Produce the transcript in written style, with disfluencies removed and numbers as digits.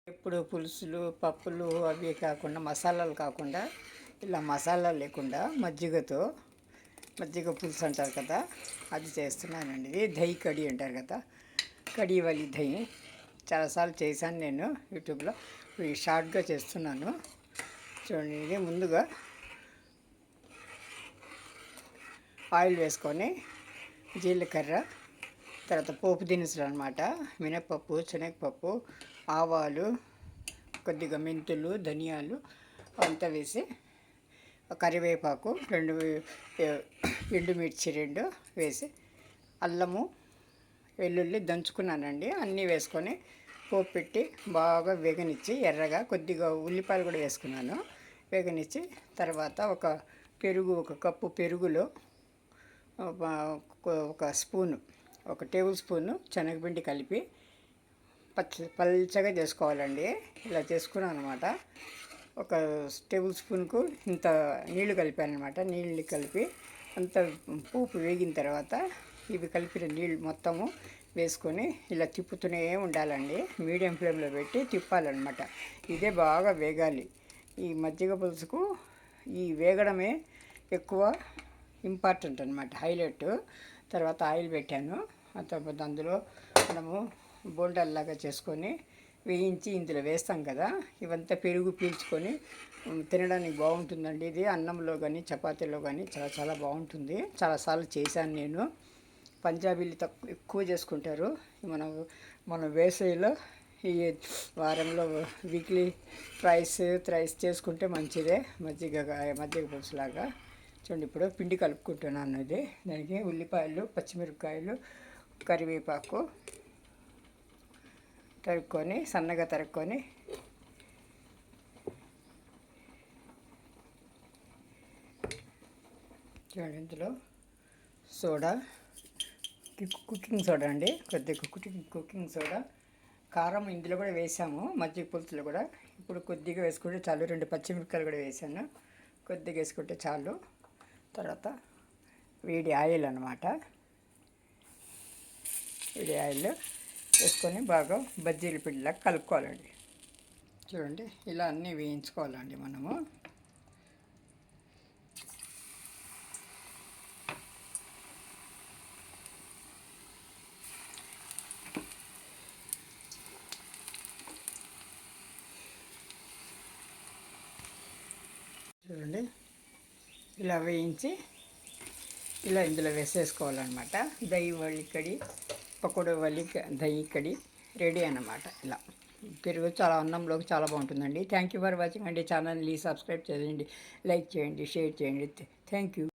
ఎప్పుడు పులుసులు పప్పులు అవి కాకుండా మసాలాలు కాకుండా ఇలా మసాలా లేకుండా మజ్జిగ పులుసు అంటారు కదా, అది చేస్తున్నానండి. ఇది దహి కడి అంటారు కదా, కడి వలి దహి. చాలాసార్లు చేశాను నేను యూట్యూబ్లో. షార్ట్గా చేస్తున్నాను చూడండి. ఇది ముందుగా ఆయిల్ వేసుకొని జీలకర్ర, తర్వాత పోపు దినుసులు అనమాట, మినప్పప్పు, శనగపప్పు, ఆవాలు, కొద్దిగా మెంతులు, ధనియాలు అంతా వేసి, కరివేపాకు, ఎండుమిర్చి 2 వేసి, అల్లము వెల్లుల్లి దంచుకున్నానండి, అన్నీ వేసుకొని పోపు పెట్టి బాగా వేగనిచ్చి, ఎర్రగా కొద్దిగా ఉల్లిపాయలు కూడా వేసుకున్నాను, వేగనిచ్చి తర్వాత ఒక కప్పు పెరుగులో ఒక స్పూను, 1 టేబుల్ స్పూను శనగపిండి కలిపి పల్చగా చేసుకోవాలండి. ఇలా చేసుకున్నాను అనమాట. 1 టేబుల్ స్పూన్కు ఇంత నీళ్లు కలిపాను అనమాట. నీళ్ళు కలిపి అంత పోపు వేగిన తర్వాత ఇవి కలిపిన నీళ్ళు మొత్తము వేసుకొని ఇలా తిప్పుతూనే ఉండాలండి. మీడియం ఫ్లేమ్లో పెట్టి తిప్పాలన్నమాట. ఇదే బాగా వేగాలి. ఈ మజ్జిగ పులుసుకు ఈ వేగడమే ఎక్కువ ఇంపార్టెంట్ అనమాట, హైలైట్. తర్వాత ఆయిల్ పెట్టాను. ఆ తర్వాత అందులో మనము బోండాల్లాగా చేసుకొని వేయించి ఇందులో వేస్తాం కదా, ఇవంతా పెరుగు పీల్చుకొని తినడానికి బాగుంటుందండి. ఇది అన్నంలో కానీ చపాతీలో కానీ చాలా చాలా బాగుంటుంది. చాలాసార్లు చేశాను నేను. పంజాబీలు ఎక్కువ చేసుకుంటారు. మన వేసవిలో ఈ వారంలో వీక్లీ థ్రైస్ చేసుకుంటే మంచిదే మజ్జిగ పులుసులాగా. చూడండి, ఇప్పుడు పిండి కలుపుకుంటున్నాను. ఇది దానికి ఉల్లిపాయలు, పచ్చిమిరపకాయలు, కరివేపాకు సన్నగా తరుక్కొని చూడండి, ఇందులో సోడా, కుకింగ్ సోడా అండి, కొద్దిగా కుకింగ్ సోడా, కారం ఇందులో కూడా వేసాము మజ్జిగ పులుసులో కూడా. ఇప్పుడు కొద్దిగా వేసుకుంటే చాలు. 2 పచ్చిమిరపకాయలు కూడా వేసాను, కొద్దిగా వేసుకుంటే చాలు. తర్వాత వేడి ఆయిల్ అన్నమాట, వేడి ఆయిల్ వేసుకొని బాగా బజ్జీల పిండిలాగా కలుపుకోవాలండి. చూడండి, ఇలా అన్నీ వేయించుకోవాలండి మనము. చూడండి, ఇలా వేయించి ఇలా ఇందులో వేసేసుకోవాలన్నమాట. దహి వలి కడి, పకోడీ వలి దహి కడి రెడీ అన్నమాట. ఇలా పెరుగు చాలా అన్నంలోకి చాలా బాగుంటుందండి. థ్యాంక్ యూ ఫర్ వాచింగ్ అండి. ఛానల్ని సబ్స్క్రైబ్ చేయండి, లైక్ చేయండి, షేర్ చేయండి. Thank you.